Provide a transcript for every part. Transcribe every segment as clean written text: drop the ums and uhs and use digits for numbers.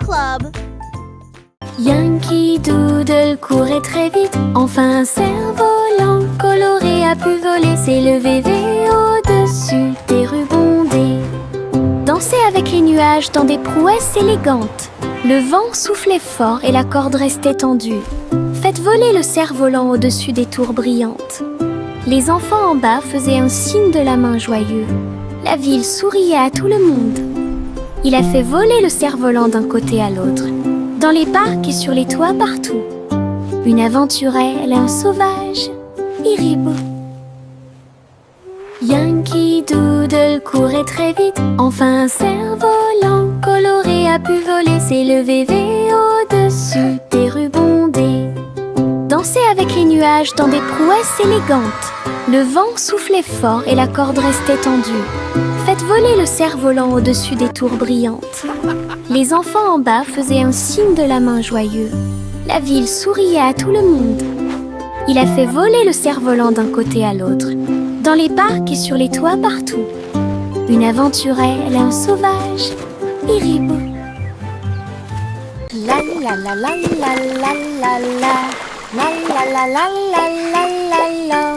Club. Yankee Doodle courait très vite. Enfin un cerf-volant coloré a pu voler, s'élever au-dessus des rues bondées. Danser avec les nuages dans des prouesses élégantes. Le vent soufflait fort et la corde restait tendue. Faites voler le cerf-volant au-dessus des tours brillantes. Les enfants en bas faisaient un signe de la main joyeux. La ville souriait à tout le monde. Il a fait voler le cerf-volant d'un côté à l'autre, dans les parcs et sur les toits partout. Une aventurelle, un sauvage, Iribou. Yankee Doodle courait très vite. Enfin un cerf-volant coloré a pu voler, s'élever au-dessus des rues bondées. Danser avec les nuages dans des prouesses élégantes. Le vent soufflait fort et la corde restait tendue. Faites voler le cerf-volant au-dessus des tours brillantes. Les enfants en bas faisaient un signe de la main joyeux. La ville souriait à tout le monde. Il a fait voler le cerf-volant d'un côté à l'autre, dans les parcs et sur les toits partout. Une aventurelle, un sauvage, Iribou. La la la la la la la la. La la la la la la la la.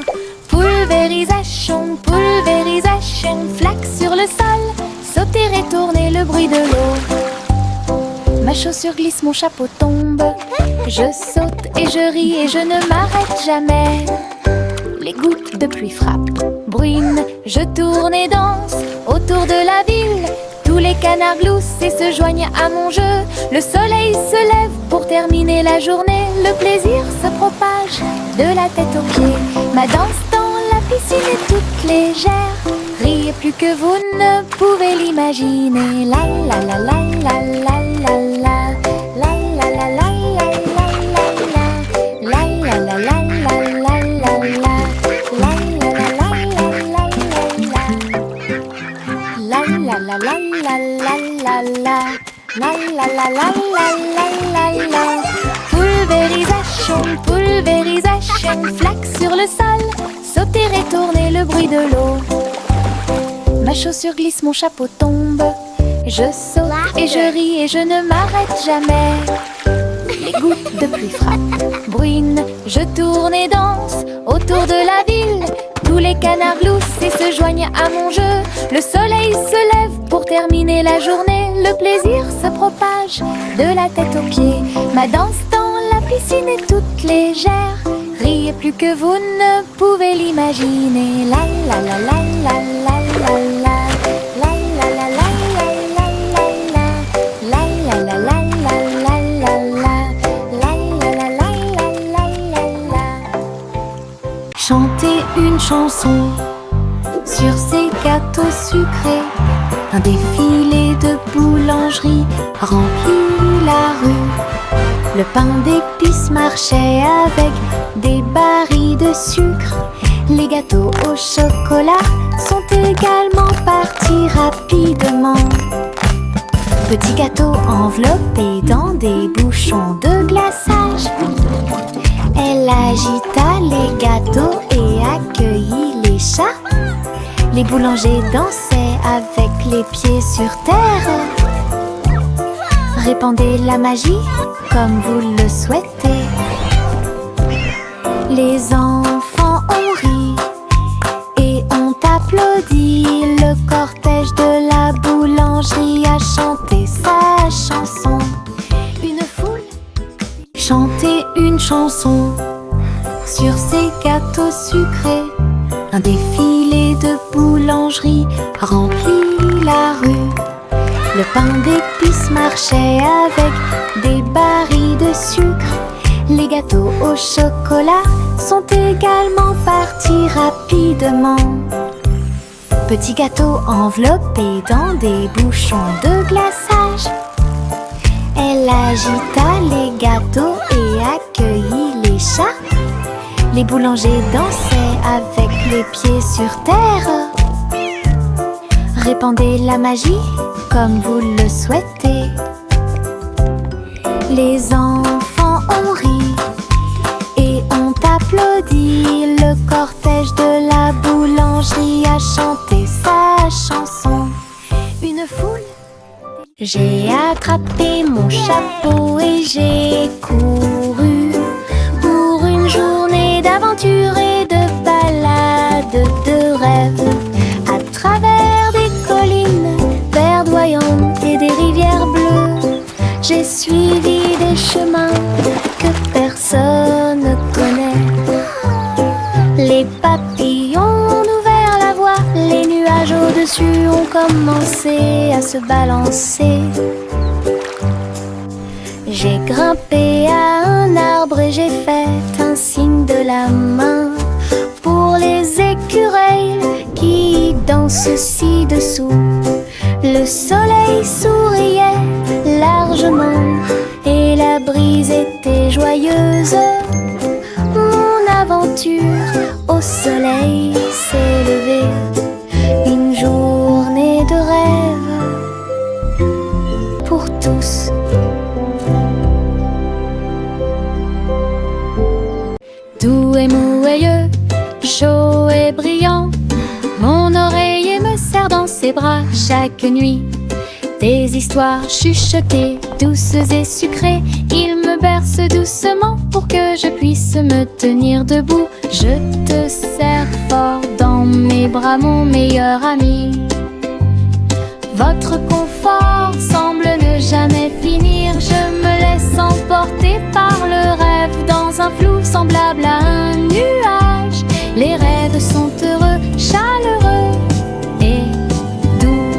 Pulvérisation, pulvérisation, flaque sur le sol, sauter et tourner le bruit de l'eau. Ma chaussure glisse, mon chapeau tombe. Je saute et je ris et je ne m'arrête jamais. Les gouttes de pluie frappent, bruinent, je tourne et danse autour de la ville. Tous les canards gloussent et se joignent à mon jeu. Le soleil se lève pour terminer la journée. Le plaisir se propage de la tête aux pieds. Ma danse dans la piscine est toute légère. Riez plus que vous ne pouvez l'imaginer. La la la la la la la la. La la la la la la la. La la la la la la la la. La la la la la la la. La la la la la la la. La la la la la la la. Pulvérisation, pulvérisation, flaque sur le sol, sauter et tourner le bruit de l'eau. Ma chaussure glisse, mon chapeau tombe. Je saute et je ris et je ne m'arrête jamais. Les gouttes de pluie frappent, bruinent, je tourne et danse autour de la ville. Tous les canards gloussent et se joignent à mon jeu. Le soleil se lève pour terminer la journée. Le plaisir se propage de la tête aux pieds. Ma danse dans la piscine est toute légère. Riez plus que vous ne pouvez l'imaginer. La la la la la la la la. La la la la la la la la. La la la la la la la la. La la la la la la la. Chanter une chanson sur ces gâteaux sucrés. Un défilé de boulangerie remplit la rue. Le pain d'épices marchait avec des barils de sucre. Les gâteaux au chocolat sont également partis rapidement. Petits gâteaux enveloppés dans des bouchons de glaçage. Elle agita les gâteaux et accueillit les chats. Les boulangers dansaient avec les pieds sur terre. Répandez la magie comme vous le souhaitez. Les enfants ont ri et ont applaudi. Le cortège de la boulangerie a chanté sa chanson. Une foule chantait une chanson sur ces gâteaux sucrés. Un défilé de boulangerie remplit la rue. Le pain d'épices marchait avec des barils de sucre. Les gâteaux au chocolat sont également partis rapidement. Petits gâteaux enveloppés dans des bouchons de glaçage. Elle agita les gâteaux et accueillit les chats. Les boulangers dansaient avec les pieds sur terre. Répandez la magie comme vous le souhaitez. Les enfants ont ri et ont applaudi. Le cortège de la boulangerie a chanté sa chanson. Une foule J'ai attrapé mon chapeau et j'ai couru pour une journée d'aventure et de balade de rêve. À travers des collines verdoyantes et des rivières bleues, j'ai suivi des chemins que personne ne connaît. Les papillons ont ouvert la voie, les nuages au-dessus ont commencé à se balancer. J'ai grimpé à un arbre et j'ai fait un signe de la main pour les écureuils qui dansent ci-dessous. Le soleil souriait largement et la brise était joyeuse. Mon aventure au soleil s'est levée, une journée de rêve pour tous. Doux et moelleux, chaud et brillant, mon oreiller me serre dans ses bras chaque nuit. Des histoires chuchotées, douces et sucrées, il me berce doucement pour que je puisse me tenir debout. Je te serre fort dans mes bras, mon meilleur ami. Votre confort semble ne jamais finir. Je me laisse emporter par le rêve dans un flou semblable à un nuage. Les rêves sont heureux, chaleureux et doux.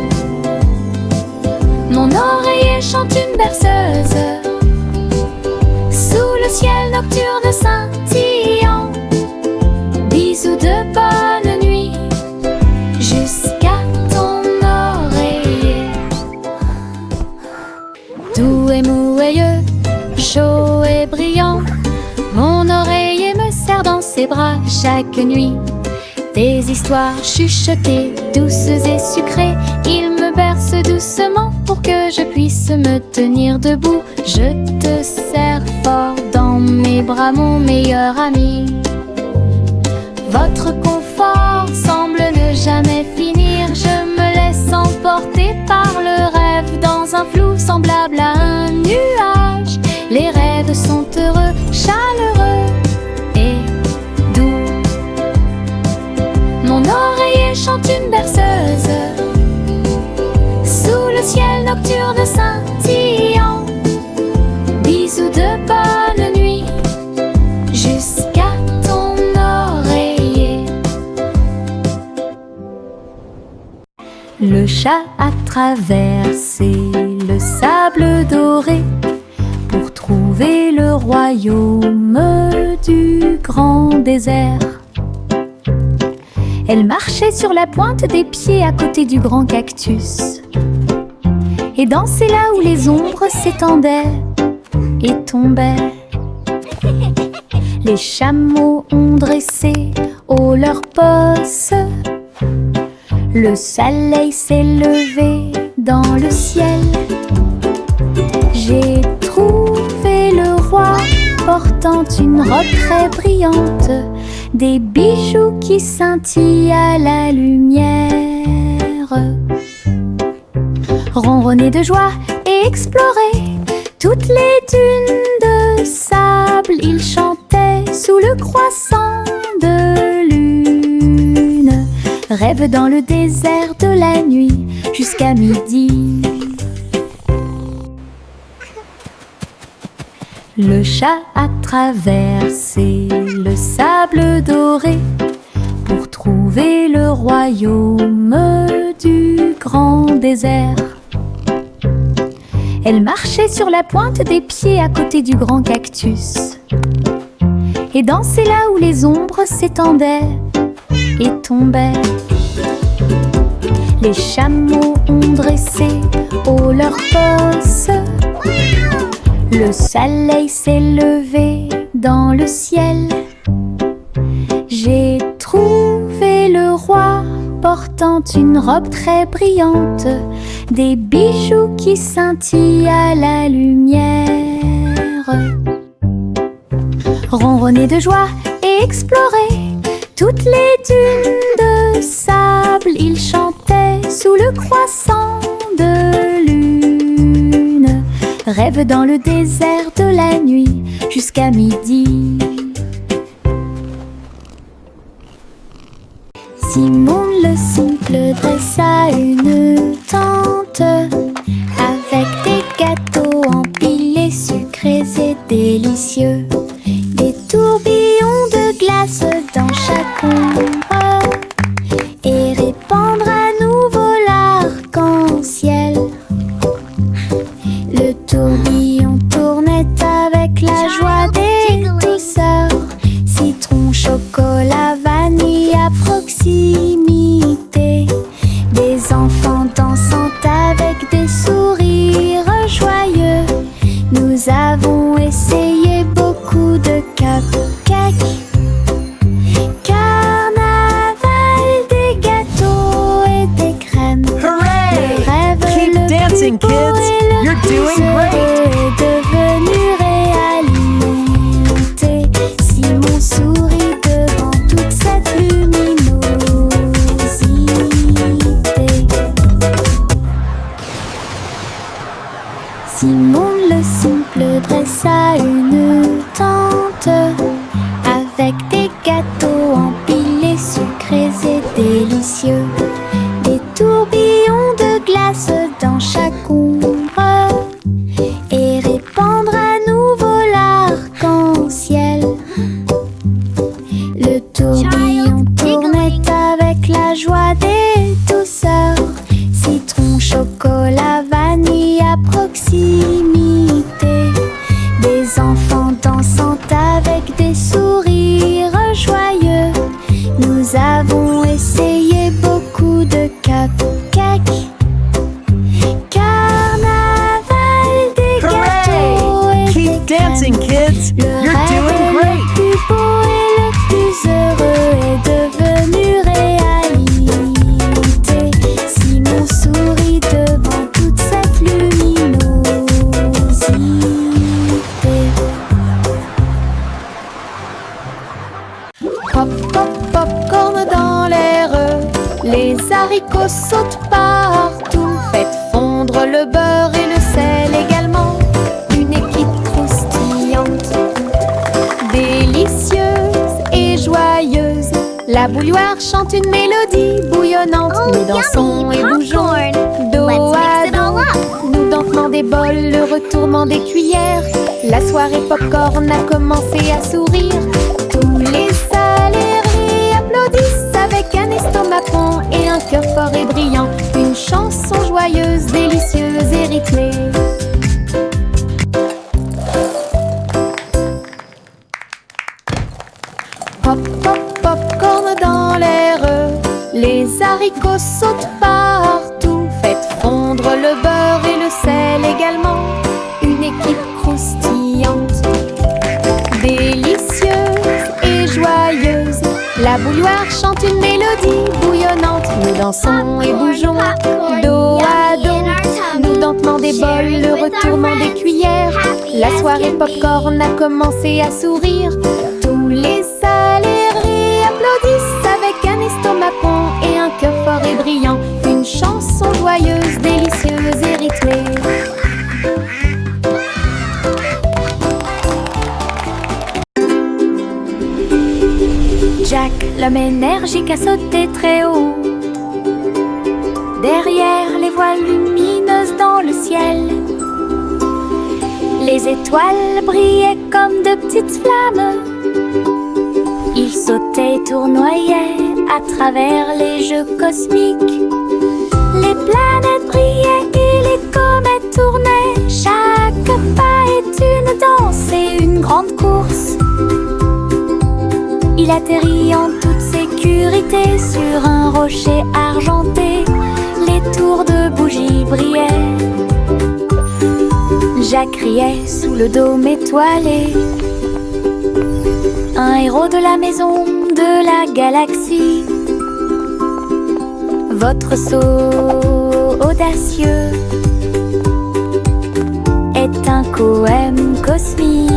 Mon oreiller chante une berceuse sous le ciel nocturne scintillant. Bisous de bonne nuit jusqu'à ton oreiller. Doux et moelleux, chaud et brillant, mon oreiller me serre dans ses bras chaque nuit. Des histoires chuchotées, douces et sucrées, il me berce doucement pour que je puisse me tenir debout. Je te serre fort dans mes bras, mon meilleur ami. Votre confort semble ne jamais finir. Je me laisse emporter par le rêve dans un flou semblable à un nuage. Les rêves sont heureux, chaleureux et doux. Mon oreiller chante une berceuse sous le ciel nocturne scintillant. Bisous de bonne nuit jusqu'à ton oreiller. Le chat a traversé le sable doré pour trouver le royaume du grand désert. Elle marchait sur la pointe des pieds à côté du grand cactus et dansait là où les ombres s'étendaient et tombaient. Les chameaux ont dressé haut leurs posses. Le soleil s'est levé dans le ciel. J'ai trouvé le roi portant une robe très brillante, des bijoux qui scintillent à la lumière. Ronronner de joie et explorer toutes les dunes de sable, il chantait sous le croissant de lune. Rêve dans le désert de la nuit jusqu'à midi. Le chat a traversé le sable doré pour trouver le royaume du grand désert. Elle marchait sur la pointe des pieds à côté du grand cactus et dansait là où les ombres s'étendaient et tombaient. Les chameaux ont dressé haut leurs posses. Le soleil s'est levé dans le ciel. J'ai trouvé le roi portant une robe très brillante, des bijoux qui scintillent à la lumière. Ronronner de joie et explorer toutes les dunes de sable, il chantait sous le croissant de lune. rêve dans le désert de la nuit jusqu'à midi. Simon le simple dressa une tente avec des gâteaux empilés, sucrés et délicieux, des tourbillons de glace dans chaque ombre et répandre à nouveau l'arc-en-ciel. Le tourbillon tournait avec la joie des douceurs, citron, chocolat, vanille à proximité, des enfants dansant avec des sourires joyeux. Nous avons essayé beaucoup de cupcakes. Carnaval, des gâteaux et des crèmes. Hooray! Le rêve Keep le dancing, plus beau kids. et le You're plus doing heureux great. est devenu réalité. Simon sourit devant toute cette luminosité. Simon le simple dressa une tente avec des gâteaux empilés, sucrés et délicieux, des tourbillons de glace dans chaque ombre et répandre à nouveau l'arc-en-ciel. Le tourbillon tournait avec la joie des douceurs, citron, chocolat, vanille à proximité, des enfants dansant avec des sourires joyeux. Nous avons essayé beaucoup de cupcakes. Carnaval, des gâteaux et Hooray! des Keep dancing, crèmes. kids. Le You're rêve doing le great. plus beau et le plus heureux est devenu réalité. Simon sourit devant toute cette luminosité. Pop, pop, popcorn dans l'air, les haricots sautent partout. Faites fondre le beurre et le sel également. Une équipe croustillante, délicieuse et joyeuse. La bouilloire chante une mélodie bouillonnante. Nous dansons et bougeons dos à dos. Nous dentement des bols, le retournement des cuillères. La soirée popcorn a commencé à sourire. Tous les salariés applaudissent avec un estomac rond et un cœur fort et brillant. Une chanson joyeuse, délicieuse et rythmée. Pop, pop, popcorn dans l'air, les haricots sautent partout. Faites fondre le beurre et le sel également. Une équipe croustillante, délicieuse et joyeuse. La bouilloire chante une mélodie bouillonnante. Nous dansons et bougeons dos à dos. Nous dentement des bols, le retournement des cuillères. La soirée popcorn a commencé à sourire. Tous les salariés applaudissent avec un estomac rond et un cœur fort et brillant. Une chanson joyeuse, délicieuse et rythmée. Jack, l'homme énergique, a sauté très haut. Derrière les voiles lumineuses dans le ciel, les étoiles brillaient comme de petites flammes. Il sautait et tournoyait à travers les jeux cosmiques. Les planètes brillaient et les comètes tournaient. Chaque pas est une danse et une grande course. Il atterrit en toute sécurité sur un rocher argenté. Les tours de bougies brillaient. Jacques riait sous le dôme étoilé. Un héros de la maison de la galaxie. Votre saut audacieux est un poème cosmique.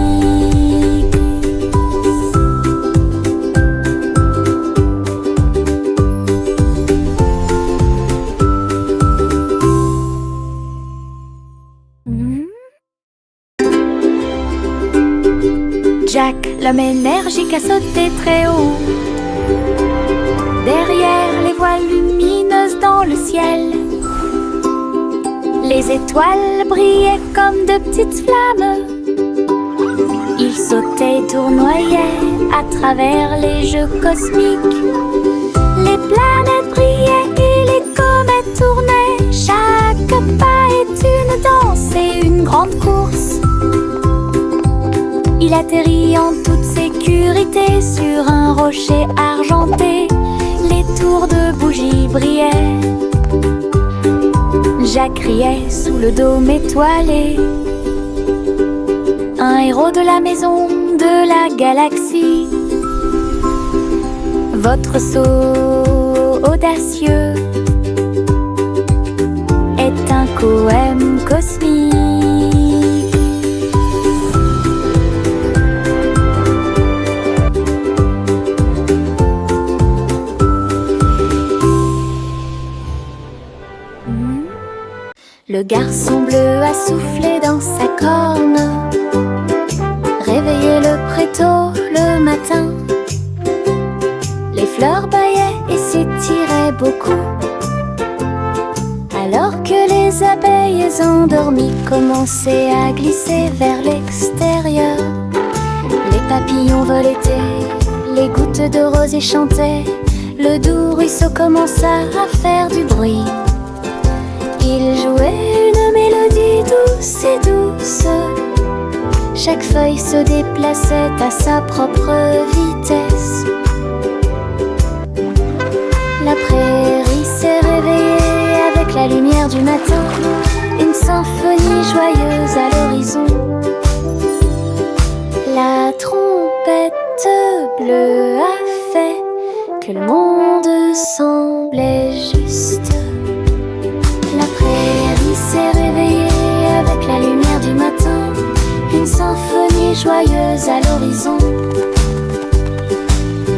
Jacques, l'homme énergique, a sauté très haut. Derrière les voiles lumineuses dans le ciel, les étoiles brillaient comme de petites flammes. Il sautait et tournoyait à travers les jeux cosmiques. Les planètes brillaient et les comètes tournaient. Chaque pas est une danse et une grande course. Il atterrit en toute sécurité sur un rocher argenté. Les tours de bougies brillaient. Jacques riait sous le dôme étoilé. Un héros de la maison de la galaxie. Votre saut audacieux est un poème cosmique. Le garçon bleu a soufflé dans sa corne, réveillé le prétôt le matin. Les fleurs bâillaient et s'étiraient beaucoup, alors que les abeilles endormies commençaient à glisser vers l'extérieur. Les papillons voletaient, les gouttes de rosée chantaient. Le doux ruisseau commença à faire du bruit. Il jouait une mélodie douce et douce. Chaque feuille se déplaçait à sa propre vitesse. La prairie s'est réveillée avec la lumière du matin. Une symphonie joyeuse à l'horizon. La trompette bleue a fait que le monde semblait juste. La prairie s'est réveillée avec la lumière du matin. Une symphonie joyeuse à l'horizon.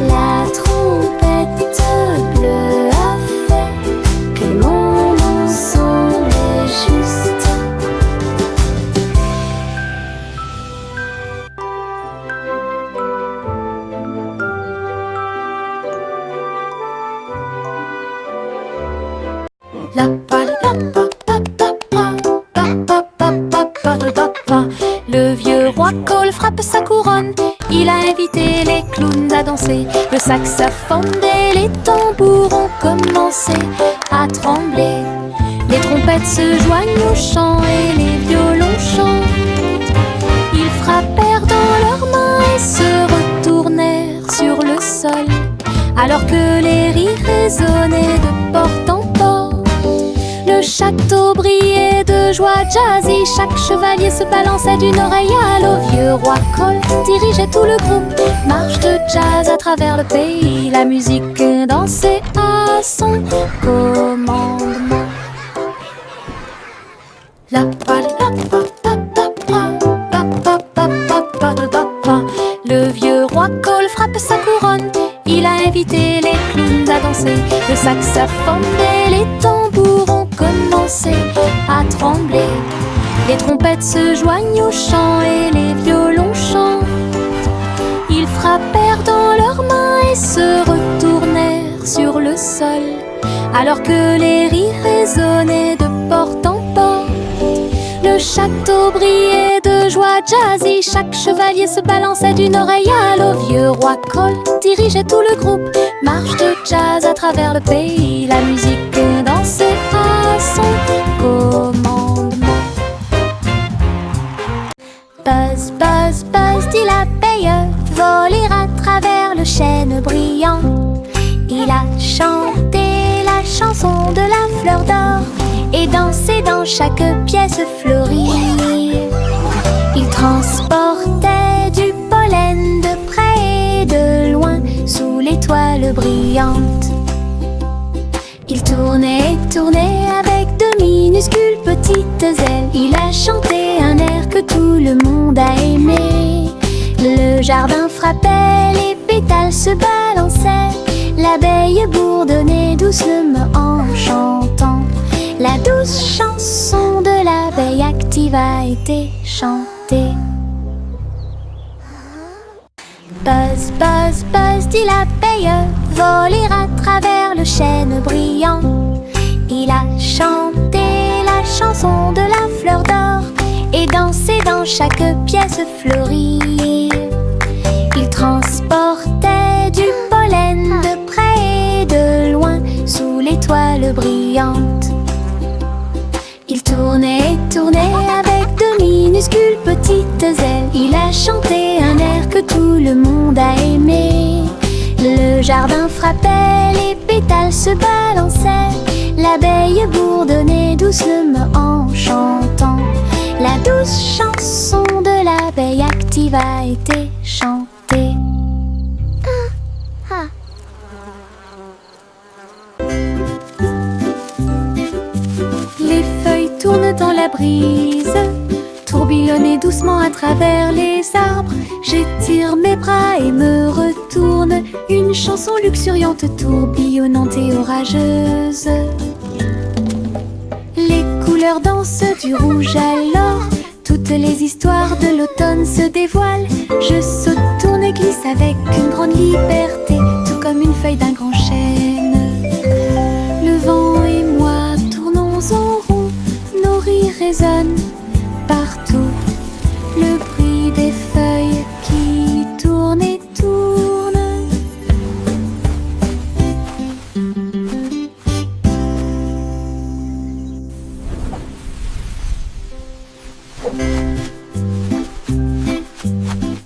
La trompette bleue a fait que le monde semblait juste. Le vieux roi Cole frappe sa couronne. Il a invité les clowns à danser. Le saxophone et les tambours ont commencé à trembler. Les trompettes se joignent au chant et les violons chantent. Ils frappèrent dans leurs mains et se retournèrent sur le sol, alors que les rires résonnaient de porte en porte. Le château brillait de joie jazzy. Chaque chevalier se balançait d'une oreille à l'autre. Vieux roi Cole dirigeait tout le groupe. Marche de jazz à travers le pays. La musique dansait à son commandement. Le vieux roi Cole frappe sa couronne. Il a invité les clowns à danser. Le saxophone et les tambours ont commencé à trembler. Les trompettes se joignent au chant et les violons chantent. Ils frappèrent dans leurs mains et se retournèrent sur le sol, alors que les rires résonnaient de porte en porte. Le château brillait de joie jazzy. Chaque chevalier se balançait d'une oreille à l'autre. Vieux roi Cole dirigeait tout le groupe. Marche de jazz à travers le pays. La musique dansait à son commandement. Buzz, buzz, buzz, dit l'abeille, voler à travers le chêne brillant. Il a chanté la chanson de la fleur d'or et dansé dans chaque pièce fleurie. Il transportait du pollen de près et de loin sous l'étoile brillante. Il tournait et tournait avec de minuscules petites ailes. Il a chanté un air que tout le monde a aimé. Le jardin frappait, les pétales se balançaient. L'abeille bourdonnait doucement en chantant. La douce chanson de l'abeille active a été chantée. Buzz, buzz, buzz, dit l'abeille, voler à travers le chêne brillant. Il a chanté la chanson de la fleur d'or et dansé dans chaque pièce fleurie. Il transportait du pollen de près et de loin sous l'étoile brillante. Il tournait et tournait avec de minuscules petites ailes. Il a chanté un air que tout le monde a aimé. Le jardin frappait, les pétales se balançaient. L'abeille bourdonnait doucement en chantant. La douce chanson de l'abeille active a été chantée. Les feuilles tournent dans la brise, tourbillonnent doucement à travers les arbres. J'étire mes bras et me retourne, une chanson luxuriante, tourbillonnante et orageuse. Les couleurs dansent du rouge à l'or, toutes les histoires de l'automne se dévoilent. Je saute, tourne et glisse avec une grande liberté, tout comme une feuille d'un grand chêne. Le vent et moi tournons en rond, nos rires résonnent partout. Le bruit des feuilles qui tournent et tournent.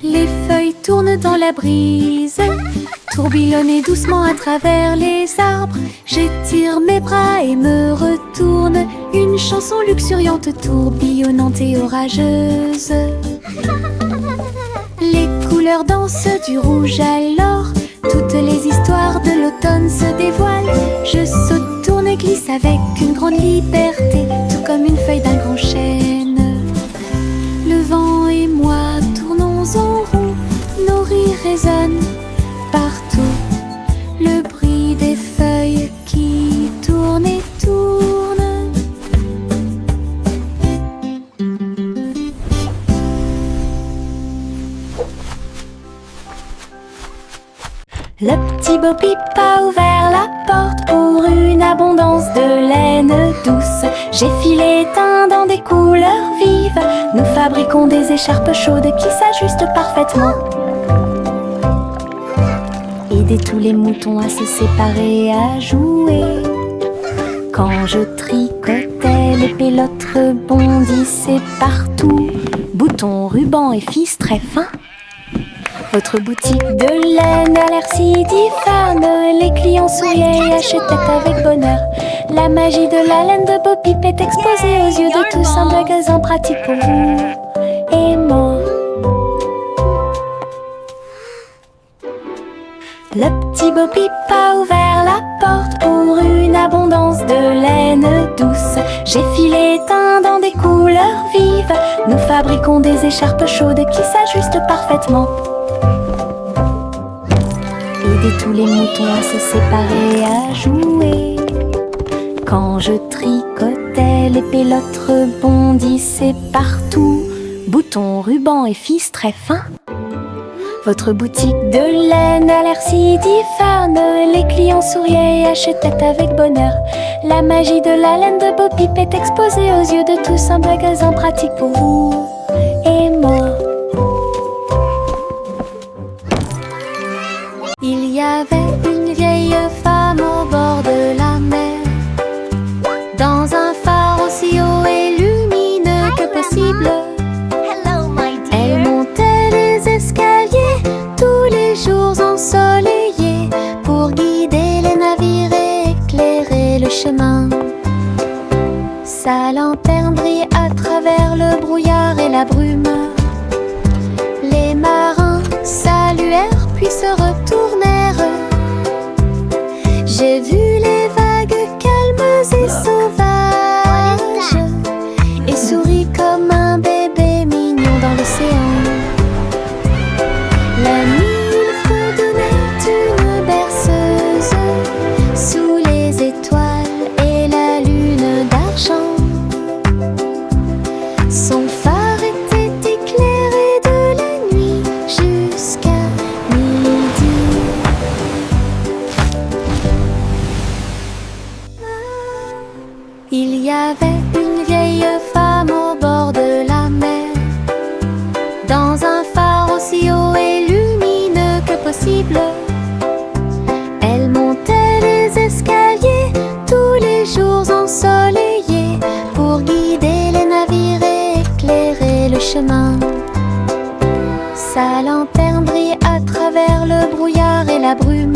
Les feuilles tournent dans la brise, tourbillonnent doucement à travers les arbres. J'étire mes bras et me retourne, une chanson luxuriante, tourbillonnante et orageuse. Les couleurs dansent du rouge à l'or, toutes les histoires de l'automne se dévoilent. Je saute, tourne et glisse avec une grande liberté, tout comme une feuille d'un grand chêne. Le vent et moi tournons en rond, nos rires résonnent partout. Le bruit des feuilles qui tournent et tournent. Le petit Bo Peep a ouvert la porte pour une abondance de laine douce. J'ai filé teint dans des couleurs vives. Nous fabriquons des écharpes chaudes qui s'ajustent parfaitement. Aider tous les moutons à se séparer et à jouer. Quand je tricotais, les pélotes rebondissaient partout. Boutons, rubans et fils très fins. Votre boutique de laine a l'air si diphane. Les clients souriaient et achetaient avec bonheur. La magie de la laine de Bo Peep est exposée aux yeux de tous. Un magasin pratique pour vous et moi. Le petit Bo Peep a ouvert la porte pour une abondance de laine douce. J'ai filé teint dans des couleurs vives. Nous fabriquons des écharpes chaudes qui s'ajustent parfaitement. Aider tous les moutons à se séparer et à jouer. Quand je tricotais, les pélotes rebondissaient partout. Boutons, rubans et fils très fins. Votre boutique de laine a l'air si diphane. Les clients souriaient et achetaient avec bonheur. La magie de la laine de Bo Peep est exposée aux yeux de tous. Un magasin pratique pour vous et moi. Il y avait une vieille femme au bord de la mer, dans un phare aussi haut et lumineux que possible. Elle montait les escaliers tous les jours ensoleillés pour guider les navires et éclairer le chemin. Sa lanterne brillait à travers le brouillard et la brume. Les marins saluèrent puis se retournèrent. J'ai vu les vagues calmes et sauvages et souris comme un bébé mignon dans l'océan. La nuit, il fredonnait une berceuse sous les étoiles et la lune d'argent. Son phare était éclairé de la nuit jusqu'à y avait une vieille femme au bord de la mer, dans un phare aussi haut et lumineux que possible. Elle montait les escaliers tous les jours ensoleillés pour guider les navires et éclairer le chemin. Sa lanterne brillait à travers le brouillard et la brume.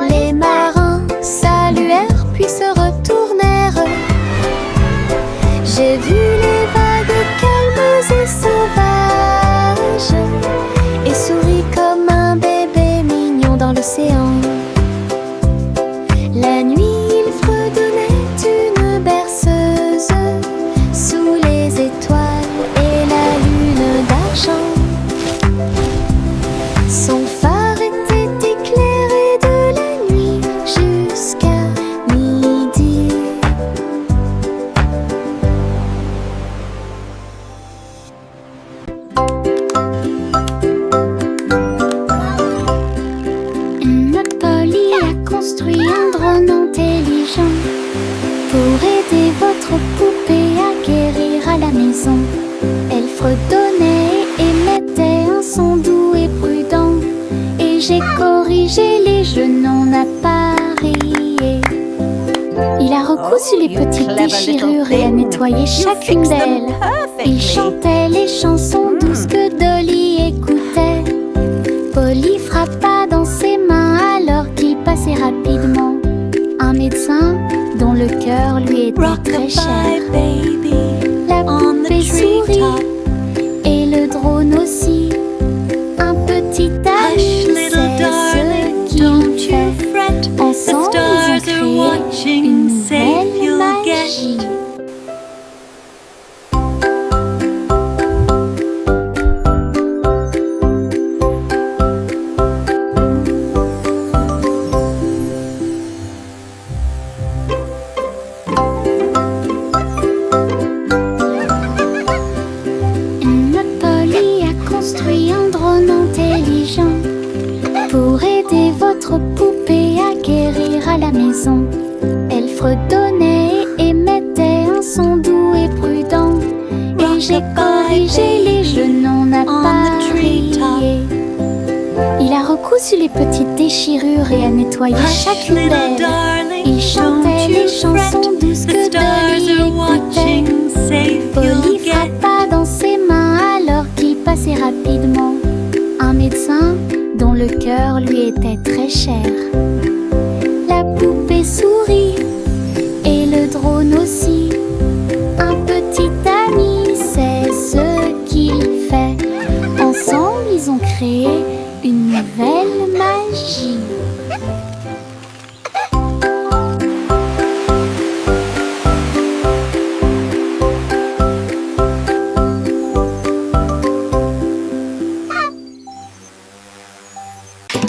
Les marins saluèrent puis se retournèrent. J'ai vu les vagues calmes et sauvages et souris comme un bébé mignon dans l'océan. La nuit, il fredonnait une berceuse sous les étoiles et la lune d'argent. Son phare était éclairé de la nuit jusqu'à midi. Polly a construit un drone intelligent pour aider votre poupée à guérir à la maison. Elle fredonnait et émettait un son doux et prudent, et j'ai corrigé les jeux non appareillés. Il a recousu les petites déchirures et a nettoyé chacune d'elles. Il chantait les chansons douces que Dolly écoutait. Polly frappa dans ses mains alors qu'il passait rapidement. Un médecin dont le cœur lui était très cher. La poupée sourit et le drone aussi. Un petit ami, c'est ce qu'il fait. Ensemble, ils ont créé une nouvelle magie. Polly a construit un drone intelligent pour aider votre poupée à guérir à la maison. Elle fredonnait et émettait un son doux et prudent, et j'ai corrigé les jeux non appareillés. Il a recousu les petites déchirures et a nettoyé chacune d'elles. Il chantait les chansons douces que Dolly écoutait. Polly frappa dans ses mains alors qu'il passait rapidement. Un médecin dont le cœur lui était très cher. La poupée sourit et le drone aussi. Un petit ami, c'est ce qu'il fait. Ensemble, ils ont créé une nouvelle magie.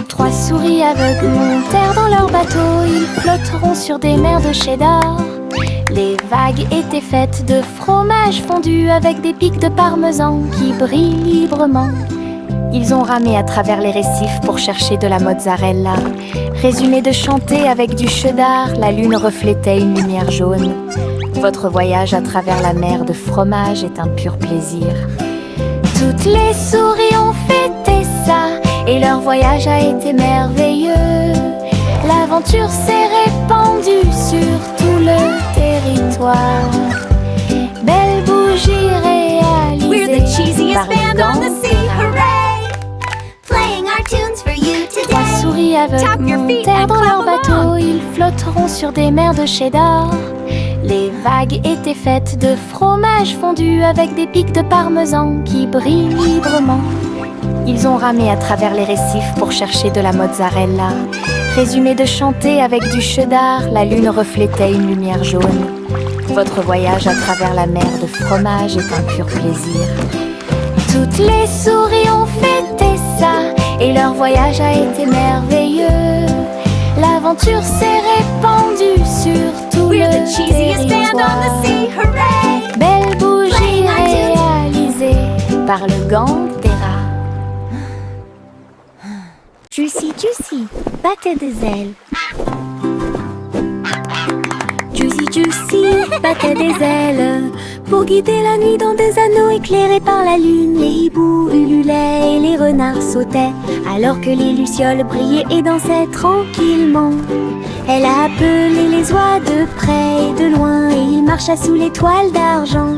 Trois souris aveugles montèrent dans leur bateau. Ils flotteront sur des mers de cheddar. Les vagues étaient faites de fromage fondu avec des pics de parmesan qui brillent librement. Ils ont ramé à travers les récifs pour chercher de la mozzarella. Résumé de chanter avec du cheddar, la lune reflétait une lumière jaune. Votre voyage à travers la mer de fromage est un pur plaisir. Toutes les souris ont fêté ça et leur voyage a été merveilleux. L'aventure s'est répandue sur tout le territoire. Belle bougie réalisée par le Gantera. Trois souris aveugles montèrent dans leur bateau. Ils flotteront sur des mers de cheddar. Les vagues étaient faites de fromage fondu avec des pics de parmesan qui brillent librement. Ils ont ramé à travers les récifs pour chercher de la mozzarella. Résumé de chanter avec du cheddar, la lune reflétait une lumière jaune. Votre voyage à travers la mer de fromage est un pur plaisir. Toutes les souris ont fêté ça et leur voyage a été merveilleux. L'aventure s'est répandue sur tout le territoire. Belle bougie réalisée par le Gantera. Juicy, Juicy, battez des ailes. Juicy, Juicy battait des ailes pour guider la nuit dans des anneaux éclairés par la lune. Les hiboux ululaient et les renards sautaient alors que les lucioles brillaient et dansaient tranquillement. Elle a appelé les oies de près et de loin et il marcha sous les toiles d'argent.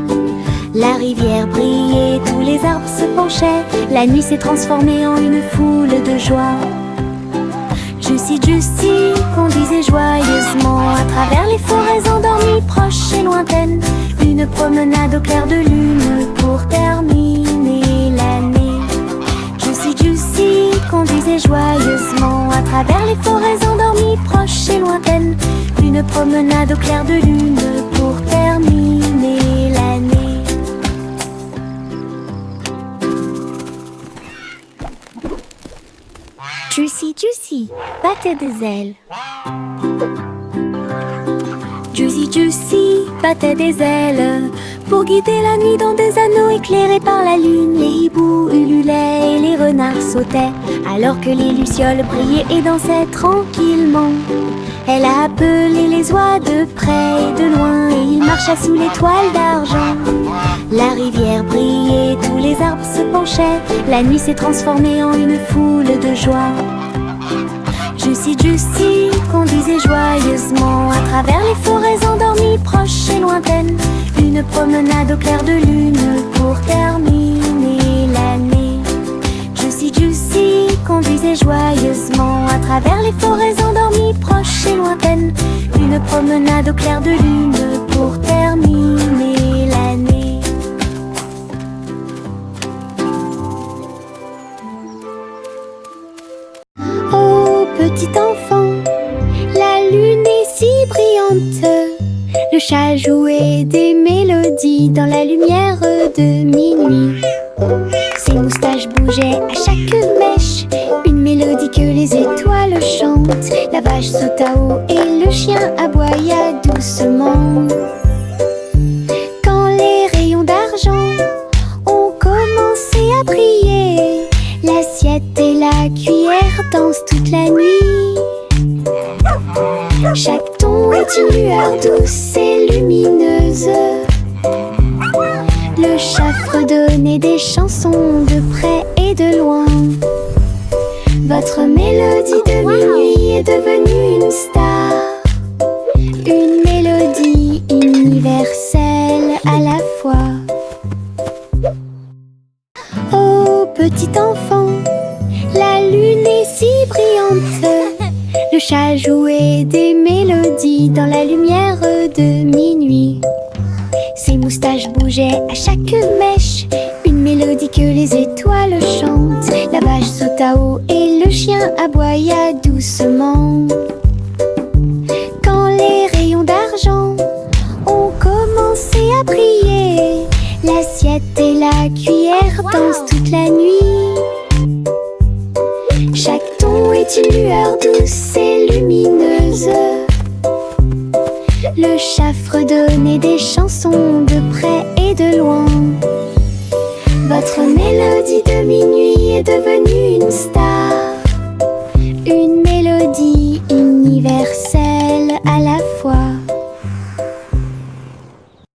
La rivière brillait, tous les arbres se penchaient, la nuit s'est transformée en une foule de joie. Juicy, Juicy conduisait joyeusement à travers les forêts endormies, proches et lointaines. Une promenade au clair de lune pour terminer l'année. Juicy, Juicy conduisait joyeusement à travers les forêts endormies, proches et lointaines. Une promenade au clair de lune pour terminer l'année. Juicy, Juicy battait des ailes. Juicy, Juicy battait des ailes pour guider la nuit dans des anneaux éclairés par la lune. Les hiboux ululaient et les renards sautaient alors que les lucioles brillaient et dansaient tranquillement. Elle a appelé les oies de près et de loin et il marcha sous les toiles d'argent. La rivière brillait, tous les arbres se penchaient, la nuit s'est transformée en une foule de joie. Juicy, Juicy conduisait joyeusement à travers les forêts endormies, proches et lointaines. Une promenade au clair de lune pour terminer l'année. Juicy, Juicy conduisait joyeusement à travers les forêts endormies, proches et lointaines. Une promenade au clair de lune pour terminer l'année. Oh, petit enfant, la lune est si brillante. Le chat jouait des mélodies dans la lumière de minuit. Ses moustaches bougeaient à chaque mèche, une mélodie que les étoiles chantent. La vache sauta haut et le chien aboya doucement. Quand les rayons d'argent ont commencé à briller, l'assiette et la cuillère dansent toute la nuit. Chaque ton est une lueur douce et lumineuse. Le chat fredonnait des chansons de près et de loin. Votre mélodie de minuit est devenue une star, une mélodie universelle à la fois. Oh, petit enfant, la lune est si brillante. Le chat jouait des mélodies dans la lumière de minuit. Ses moustaches bougeaient à chaque mèche, une mélodie que les étoiles chantent. La vache sauta haut et le chien aboya doucement. Quand les rayons d'argent ont commencé à briller, l'assiette et la cuillère dansent toute la nuit. Chaque ton est une lueur douce et lumineuse. Le chat fredonnait des chansons de près et de loin. Votre mélodie de minuit est devenue une star, une